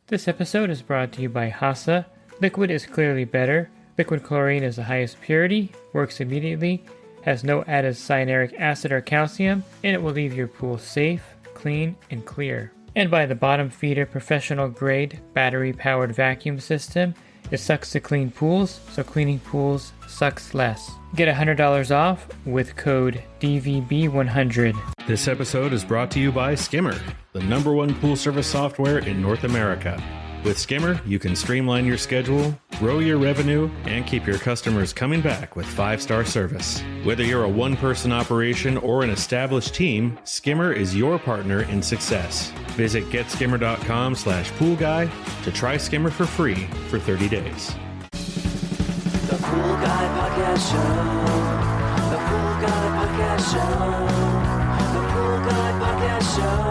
This episode is brought to you by Hasa. Liquid is clearly better. Liquid chlorine is the highest purity, works immediately, has no added cyanuric acid or calcium, and it will leave your pool safe, clean, and clear. And by the Bottom Feeder professional grade battery powered vacuum system. It sucks to clean pools, so cleaning pools sucks less. Get $100 off with code DVB100. This episode is brought to you by Skimmer, the #1 pool service software in North America. With Skimmer, you can streamline your schedule, grow your revenue, and keep your customers coming back with 5-star service. Whether you're a one-person operation or an established team, Skimmer is your partner in success. Visit getskimmer.com/poolguy to try Skimmer for free for 30 days. The Pool Guy Podcast Show. The Pool Guy Podcast Show. The Pool Guy Podcast Show.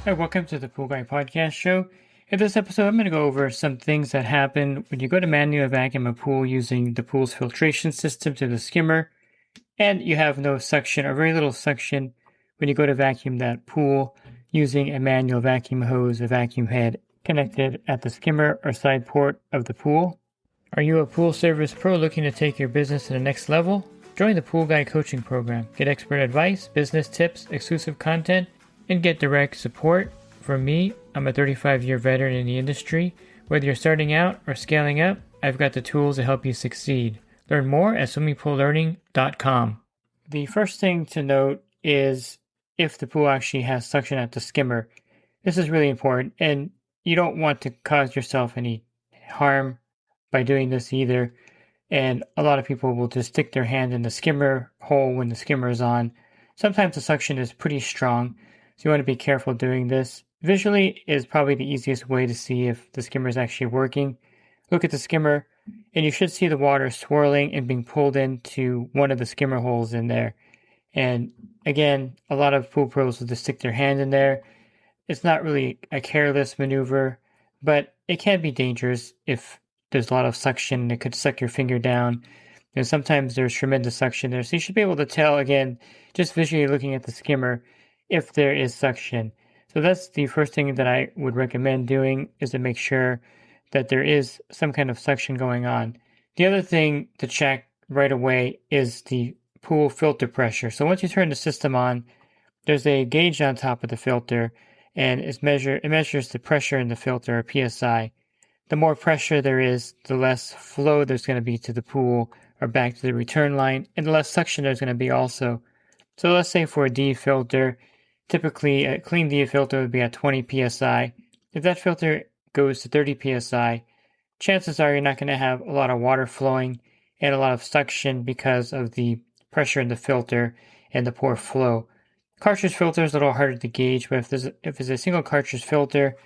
Hi, welcome to the Pool Guy Podcast Show. In this episode, I'm going to go over some things that happen when you go to manually vacuum a pool using the pool's filtration system to the skimmer, and you have no suction or very little suction when you go to vacuum that pool using a manual vacuum hose or vacuum head connected at the skimmer or side port of the pool. Are you a pool service pro looking to take your business to the next level? Join the Pool Guy Coaching Program. Get expert advice, business tips, exclusive content, and get direct support from me. I'm a 35-year veteran in the industry. Whether you're starting out or scaling up, I've got the tools to help you succeed. Learn more at swimmingpoollearning.com. The first thing to note is if the pool actually has suction at the skimmer. This is really important, and you don't want to cause yourself any harm by doing this either. And a lot of people will just stick their hand in the skimmer hole when the skimmer is on. Sometimes the suction is pretty strong, so you want to be careful doing this. Visually is probably the easiest way to see if the skimmer is actually working. Look at the skimmer, and you should see the water swirling and being pulled into one of the skimmer holes in there. And again, a lot of pool pros will just stick their hand in there. It's not really a careless maneuver, but it can be dangerous if there's a lot of suction. It could suck your finger down. And sometimes there's tremendous suction there. So you should be able to tell, again, just visually looking at the skimmer, if there is suction. So that's the first thing that I would recommend doing, is to make sure that there is some kind of suction going on. The other thing to check right away is the pool filter pressure. So once you turn the system on, there's a gauge on top of the filter, and it measures the pressure in the filter, or PSI. The more pressure there is, the less flow there's going to be to the pool or back to the return line, and the less suction there's going to be also. So let's say for a D filter, typically a clean D filter would be at 20 psi. If that filter goes to 30 psi, chances are you're not going to have a lot of water flowing and a lot of suction because of the pressure in the filter and the poor flow. Cartridge filter is a little harder to gauge, but if it's a single cartridge filter,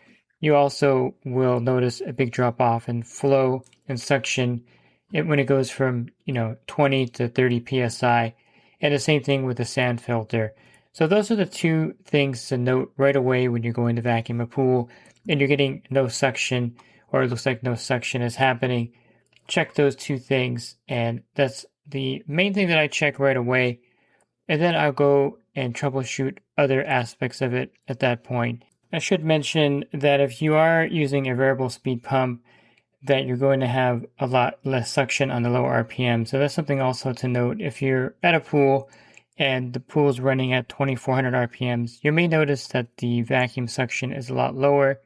you also will notice a big drop off in flow and suction when it goes from 20 to 30 psi, and the same thing with the sand filter. So those are the two things to note right away when you're going to vacuum a pool and you're getting no suction, or it looks like no suction is happening. Check those two things, and that's the main thing that I check right away. And then I'll go and troubleshoot other aspects of it at that point. I should mention that if you are using a variable speed pump, that you're going to have a lot less suction on the low RPM. So that's something also to note. If you're at a pool and the pool is running at 2400 RPMs, you may notice that the vacuum suction is a lot lower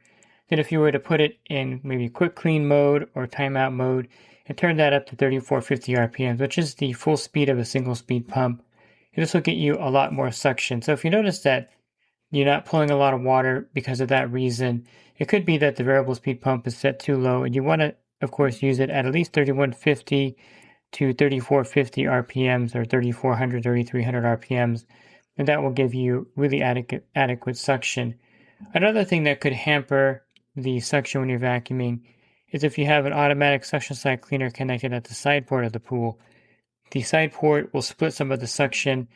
than if you were to put it in maybe quick clean mode or timeout mode and turn that up to 3450 RPMs, which is the full speed of a single speed pump. This will get you a lot more suction. So if you notice that you're not pulling a lot of water because of that reason, it could be that the variable speed pump is set too low, and you want to, of course, use it at least 3150 to 3450 RPMs or 3400, 3300 RPMs, and that will give you really adequate suction. Another thing that could hamper the suction when you're vacuuming is if you have an automatic suction side cleaner connected at the side port of the pool. The side port will split some of the suction,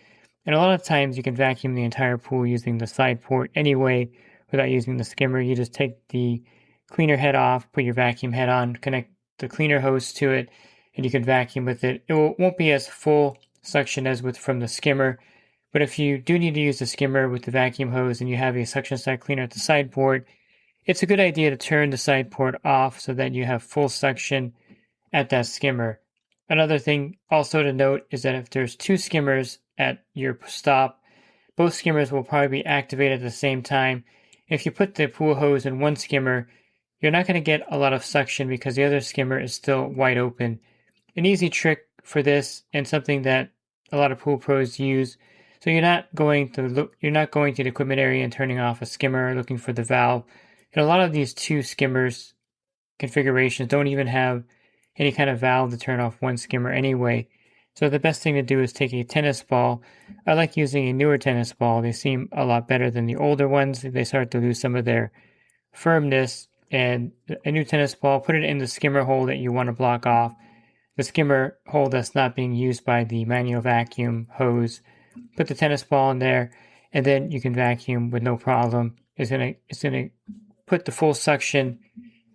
and a lot of times you can vacuum the entire pool using the side port anyway without using the skimmer. You just take the cleaner head off, put your vacuum head on, connect the cleaner hose to it, and you can vacuum with it. It won't be as full suction as from the skimmer, But if you do need to use the skimmer with the vacuum hose and you have a suction side cleaner at the side port, it's a good idea to turn the side port off so that you have full suction at that skimmer. Another thing also to note is that if there's two skimmers at your stop, both skimmers will probably be activated at the same time. If you put the pool hose in one skimmer, you're not going to get a lot of suction because the other skimmer is still wide open. An easy trick for this, and something that a lot of pool pros use, so you're not going to the equipment area and turning off a skimmer looking for the valve. And a lot of these two skimmers configurations don't even have any kind of valve to turn off one skimmer anyway. So the best thing to do is take a tennis ball. I like using a newer tennis ball. They seem a lot better than the older ones. They start to lose some of their firmness. And a new tennis ball, put it in the skimmer hole that you want to block off. The skimmer hole that's not being used by the manual vacuum hose. Put the tennis ball in there, and then you can vacuum with no problem. It's gonna put the full suction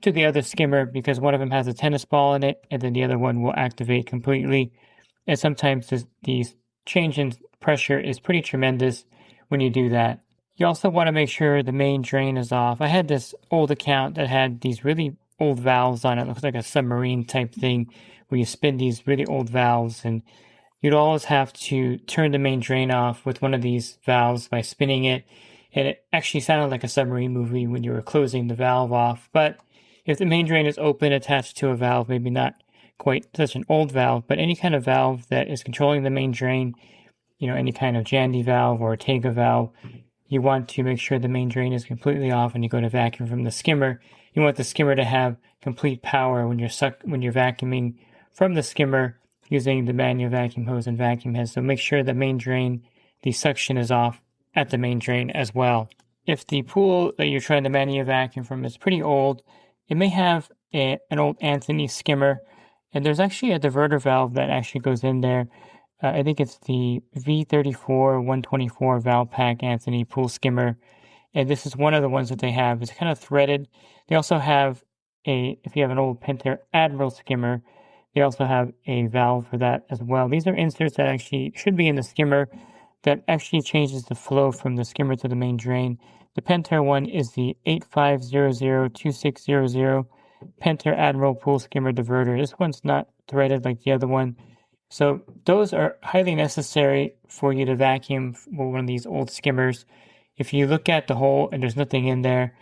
to the other skimmer because one of them has a tennis ball in it, and then the other one will activate completely. And sometimes the change in pressure is pretty tremendous when you do that. You also want to make sure the main drain is off. I had this old account that had these really old valves on it. It looks like a submarine type thing where you spin these really old valves, and you'd always have to turn the main drain off with one of these valves by spinning it. And it actually sounded like a submarine movie when you were closing the valve off. But if the main drain is open, attached to a valve, maybe not quite such an old valve, but any kind of valve that is controlling the main drain, any kind of Jandy valve or a Tega valve, you want to make sure the main drain is completely off when you go to vacuum from the skimmer. You want the skimmer to have complete power when you're vacuuming from the skimmer using the manual vacuum hose and vacuum head. So make sure the main drain, the suction is off at the main drain as well. If the pool that you're trying to manual vacuum from is pretty old, it may have an old Anthony skimmer, and there's actually a diverter valve that actually goes in there. I think it's the V34-124 valve pack Anthony pool skimmer, and this is one of the ones that they have. It's kind of threaded. They also have if you have an old Pentair Admiral skimmer, they also have a valve for that as well. These are inserts that actually should be in the skimmer that actually changes the flow from the skimmer to the main drain. The Pentair one is the 85002600 Pentair Admiral pool skimmer diverter. This one's not threaded like the other one. So those are highly necessary for you to vacuum one of these old skimmers. If you look at the hole and there's nothing in there,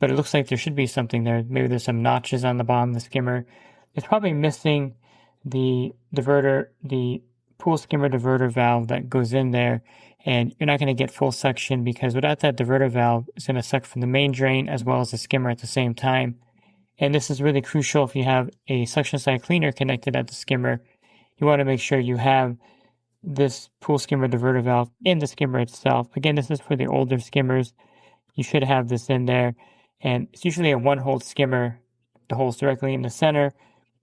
but it looks like there should be something there. Maybe there's some notches on the bottom of the skimmer. It's probably missing the diverter, the pool skimmer diverter valve that goes in there, and you're not going to get full suction because without that diverter valve, it's going to suck from the main drain as well as the skimmer at the same time. And this is really crucial if you have a suction side cleaner connected at the skimmer. You want to make sure you have this pool skimmer diverter valve in the skimmer itself. Again, this is for the older skimmers. You should have this in there. And it's usually a one-hole skimmer. The hole's directly in the center.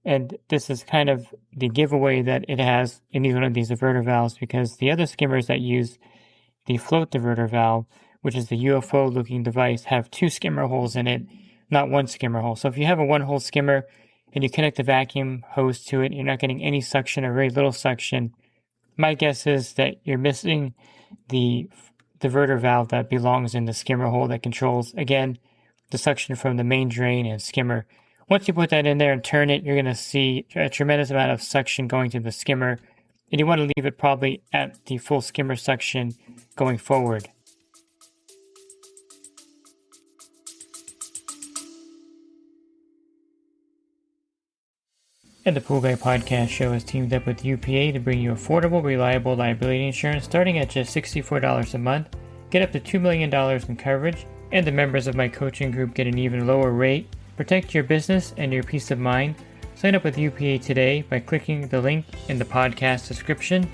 And this is kind of the giveaway that it has in one of these diverter valves, because the other skimmers that use the float diverter valve, which is the UFO-looking device, have two skimmer holes in it, not one skimmer hole. So if you have a one-hole skimmer and you connect the vacuum hose to it, you're not getting any suction or very little suction. My guess is that you're missing the diverter valve that belongs in the skimmer hole that controls, again, the suction from the main drain and skimmer. Once you put that in there and turn it, you're going to see a tremendous amount of suction going to the skimmer, and you want to leave it probably at the full skimmer suction going forward. And the Pool Guy Podcast Show has teamed up with UPA to bring you affordable, reliable liability insurance starting at just $64 a month. Get up to $2 million in coverage, and the members of my coaching group get an even lower rate. Protect your business and your peace of mind. Sign up with UPA today by clicking the link in the podcast description.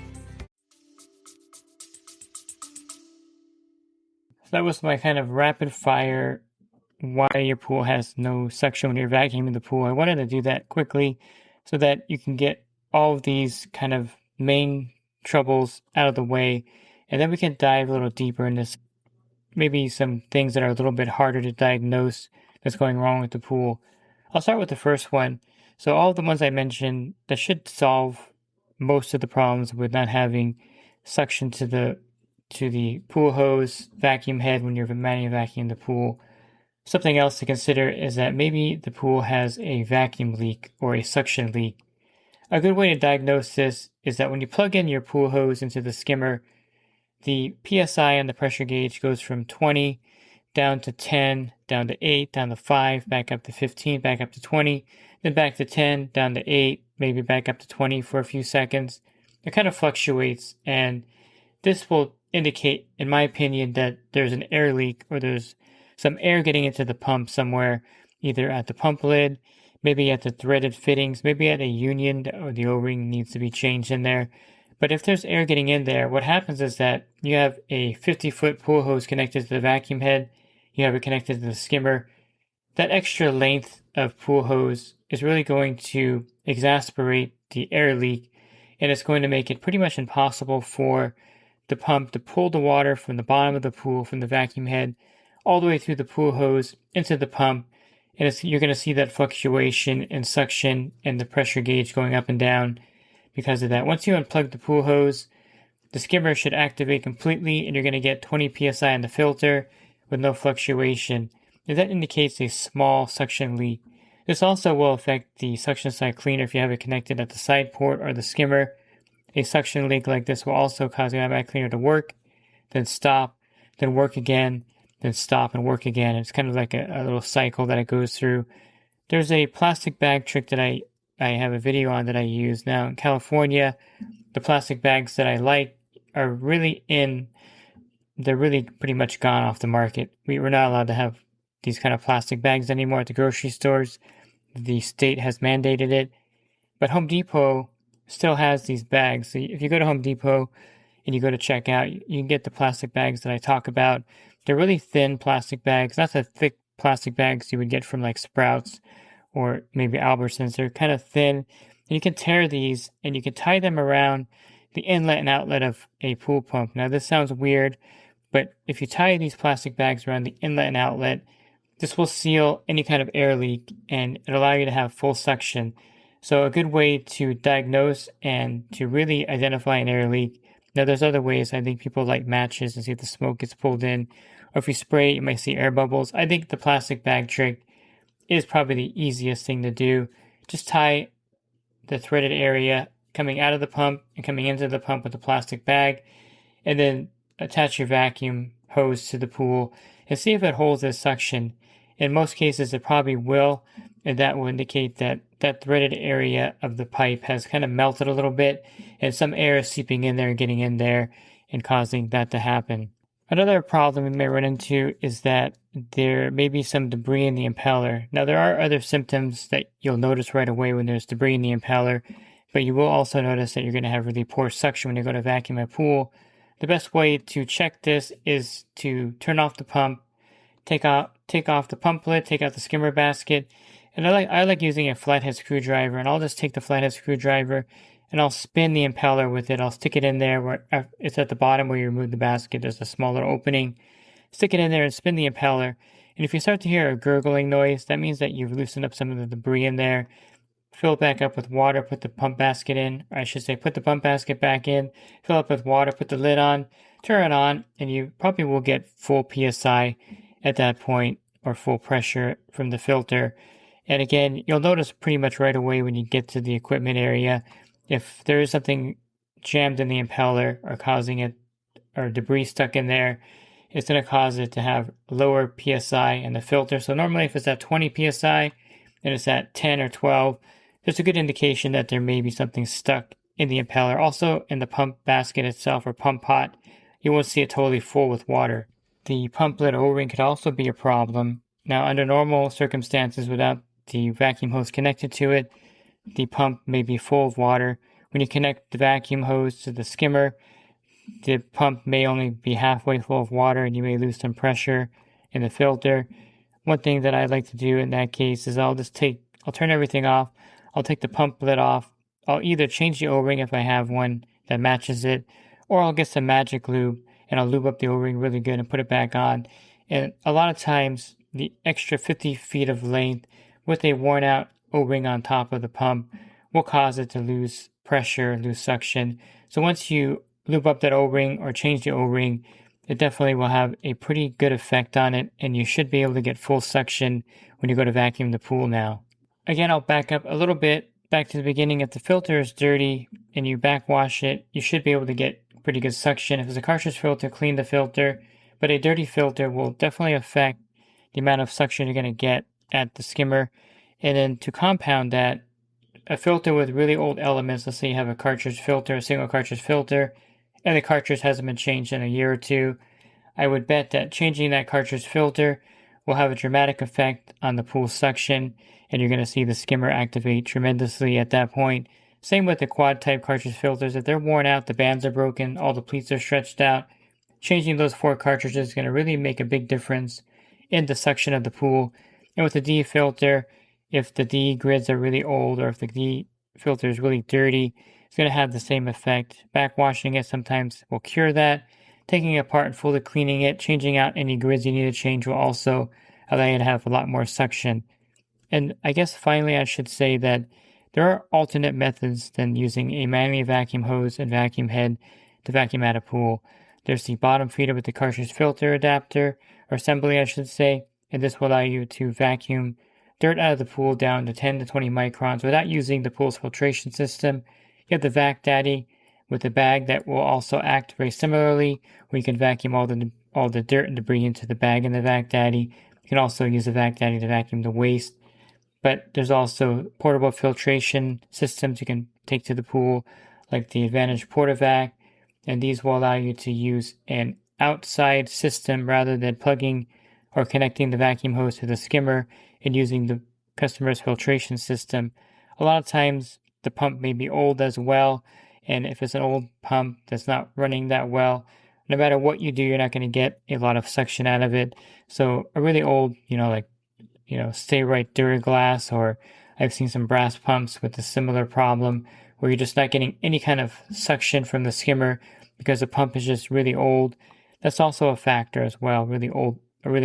So that was my kind of rapid fire why your pool has no suction when you're vacuuming the pool. I wanted to do that quickly so that you can get all of these kind of main troubles out of the way, and then we can dive a little deeper in this, maybe some things that are a little bit harder to diagnose that's going wrong with the pool. I'll start with the first one. So all of the ones I mentioned, that should solve most of the problems with not having suction to the to the pool hose vacuum head when you're manually vacuuming the pool. Something else to consider is that maybe the pool has a vacuum leak or a suction leak. A good way to diagnose this is that when you plug in your pool hose into the skimmer, the PSI on the pressure gauge goes from 20 down to 10, down to 8, down to 5, back up to 15, back up to 20, then back to 10, down to 8, maybe back up to 20 for a few seconds. It kind of fluctuates, and this will indicate, in my opinion, that there's an air leak or there's some air getting into the pump somewhere, either at the pump lid, maybe at the threaded fittings, maybe at a union or the O-ring needs to be changed in there. But if there's air getting in there, what happens is that you have a 50-foot pool hose connected to the vacuum head, you have it connected to the skimmer. That extra length of pool hose is really going to exacerbate the air leak, and it's going to make it pretty much impossible for the pump to pull the water from the bottom of the pool, from the vacuum head, all the way through the pool hose into the pump. And you're going to see that fluctuation in suction and the pressure gauge going up and down because of that. Once you unplug the pool hose, the skimmer should activate completely, and you're going to get 20 psi in the filter with no fluctuation. And that indicates a small suction leak. This also will affect the suction side cleaner if you have it connected at the side port or the skimmer. A suction leak like this will also cause the automatic cleaner to work, then stop, then work again, then stop and work again. It's kind of like a little cycle that it goes through. There's a plastic bag trick that I have a video on that I use. Now in California, the plastic bags that I like are really they're really pretty much gone off the market. We're not allowed to have these kind of plastic bags anymore at the grocery stores. The state has mandated it. But Home Depot still has these bags. So if you go to Home Depot and you go to checkout, you can get the plastic bags that I talk about. They're really thin plastic bags, not the thick plastic bags you would get from like Sprouts or maybe Albertsons. They're kind of thin, and you can tear these and you can tie them around the inlet and outlet of a pool pump. Now this sounds weird, but if you tie these plastic bags around the inlet and outlet, this will seal any kind of air leak and it'll allow you to have full suction. So a good way to diagnose and to really identify an air leak. Now there's other ways. I think people light matches and see if the smoke gets pulled in. Or if you spray, you might see air bubbles. I think the plastic bag trick is probably the easiest thing to do. Just tie the threaded area coming out of the pump and coming into the pump with the plastic bag, and then attach your vacuum hose to the pool and see if it holds the suction. In most cases, it probably will, and that will indicate that that threaded area of the pipe has kind of melted a little bit, and some air is seeping in there and getting in there and causing that to happen. Another problem we may run into is that there may be some debris in the impeller. Now, there are other symptoms that you'll notice right away when there's debris in the impeller, but you will also notice that you're going to have really poor suction when you go to vacuum a pool. The best way to check this is to turn off the pump, take off the pump lid, take out the skimmer basket, and I like using a flathead screwdriver, and I'll just take the flathead screwdriver and I'll spin the impeller with it. I'll stick it in there where it's at the bottom where you remove the basket. There's a smaller opening. Stick it in there and spin the impeller. And if you start to hear a gurgling noise, that means that you've loosened up some of the debris in there. Fill it back up with water, put the pump basket in, or I should say put the pump basket back in, fill it up with water, put the lid on, turn it on, and you probably will get full PSI at that point, or full pressure from the filter. And again, you'll notice pretty much right away when you get to the equipment area, if there is something jammed in the impeller or causing it, or debris stuck in there, it's going to cause it to have lower PSI in the filter. So normally if it's at 20 PSI and it's at 10 or 12, there's a good indication that there may be something stuck in the impeller. Also in the pump basket itself or pump pot, you won't see it totally full with water. The pump lid O-ring could also be a problem. Now under normal circumstances without the vacuum hose connected to it, the pump may be full of water. When you connect the vacuum hose to the skimmer, the pump may only be halfway full of water and you may lose some pressure in the filter. One thing that I like to do in that case is I'll turn everything off. I'll take the pump lid off. I'll either change the O-ring if I have one that matches it, or I'll get some magic lube and I'll lube up the O-ring really good and put it back on. And a lot of times, the extra 50 feet of length with a worn out O-ring on top of the pump will cause it to lose pressure, lose suction. So once you lube up that O-ring or change the O-ring, it definitely will have a pretty good effect on it, and you should be able to get full suction when you go to vacuum the pool now. Again, I'll back up a little bit, back to the beginning. If the filter is dirty and you backwash it, you should be able to get pretty good suction. If it's a cartridge filter, clean the filter, but a dirty filter will definitely affect the amount of suction you're going to get at the skimmer. And then to compound that, a filter with really old elements, let's say you have a cartridge filter, a single cartridge filter, and the cartridge hasn't been changed in a year or two, I would bet that changing that cartridge filter will have a dramatic effect on the pool suction, and you're going to see the skimmer activate tremendously at that point. Same with the quad type cartridge filters. If they're worn out, the bands are broken, all the pleats are stretched out, changing those 4 cartridges is going to really make a big difference in the suction of the pool. And with the D filter, if the D grids are really old or if the D filter is really dirty, it's going to have the same effect. Backwashing it sometimes will cure that. Taking it apart and fully cleaning it, changing out any grids you need to change will also allow you to have a lot more suction. And I guess finally I should say that there are alternate methods than using a manually vacuum hose and vacuum head to vacuum out a pool. There's the bottom feeder with the cartridge filter adapter, or assembly I should say, and this will allow you to vacuum dirt out of the pool down to 10 to 20 microns without using the pool's filtration system. You have the Vac Daddy with a bag that will also act very similarly, where you can vacuum all the dirt and debris into the bag in the Vac Daddy. You can also use the Vac Daddy to vacuum the waste. But there's also portable filtration systems you can take to the pool, like the Advantage PortaVac, and these will allow you to use an outside system rather than plugging or connecting the vacuum hose to the skimmer and using the customer's filtration system. A lot of times the pump may be old as well, and if it's an old pump that's not running that well, no matter what you do, you're not going to get a lot of suction out of it. So a really old, Stay Right Duraglass, or I've seen some brass pumps with a similar problem where you're just not getting any kind of suction from the skimmer because the pump is just really old. That's also a factor as well. A really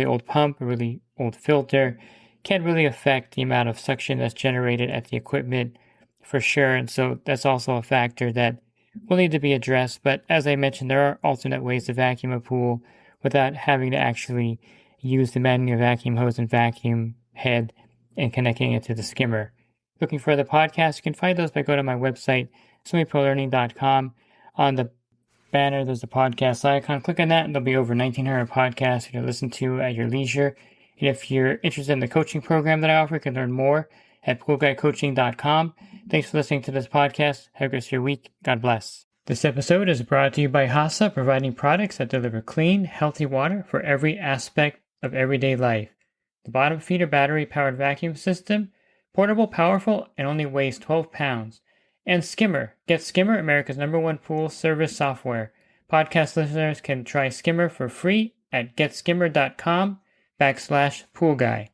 old pump, a really old filter can really affect the amount of suction that's generated at the equipment for sure. And so that's also a factor that will need to be addressed. But as I mentioned, there are alternate ways to vacuum a pool without having to actually use the manual vacuum hose and vacuum head and connecting it to the skimmer. Looking for the podcast, you can find those by going to my website, swimmingpoollearning.com. On the banner, there's the podcast icon. Click on that, and there'll be over 1,900 podcasts you can listen to at your leisure. And if you're interested in the coaching program that I offer, you can learn more at poolguycoaching.com. Thanks for listening to this podcast. Have a good rest of your week. God bless. This episode is brought to you by HASA, providing products that deliver clean, healthy water for every aspect of everyday life. The bottom feeder battery-powered vacuum system, portable, powerful, and only weighs 12 pounds. And Skimmer. Get Skimmer, America's #1 pool service software. Podcast listeners can try Skimmer for free at getskimmer.com/poolguy.